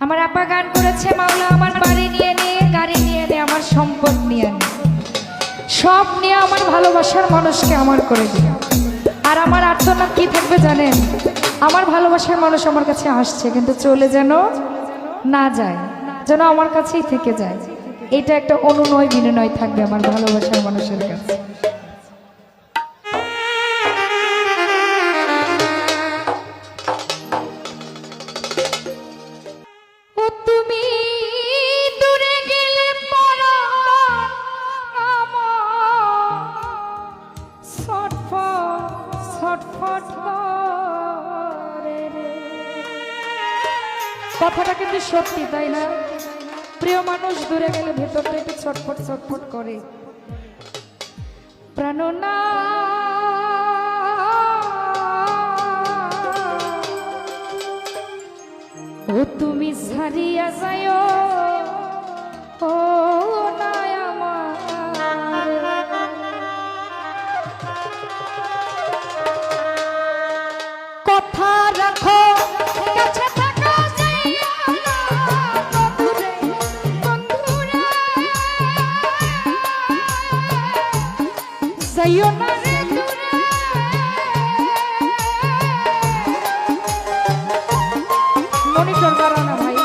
আমার আপা গান করেছে, মাওলা আমার বাড়ি নিয়ে নিয়ে, গাড়ি নিয়ে নিয়ে, আমার সম্পদ নিয়ে নিয়ে, সব নিয়ে আমার ভালোবাসার মানুষকে আমার করে দিও। আর আমার আর্তনাদ কি থাকবে জানেন? আমার ভালোবাসার মানুষ আমার কাছে আসছে, কিন্তু চলে যেন না যায়, যেন আমার কাছেই থেকে যায়। এটা একটা অনুনয় বিনয় থাকবে আমার ভালোবাসার মানুষের কাছে। ও তুমি দূরে গেলে পরাণ আমার ছটফট ছটফট করে রে। কথাটা কিন্তু সত্যি, তাই না? প্রিয় মানুষ দূরে গেলে ভেতরটা একটু ছটফট ছটফট করে। প্রাণনা ও তুমি ছাড়িয়া যাইও, ও নাই আমার কথা রাখো, কাছে থাকো, যাইও না বন্ধুরে, বন্ধুরে, যাইও না রে দূরে। মনিটর বাড়াও না ভাই।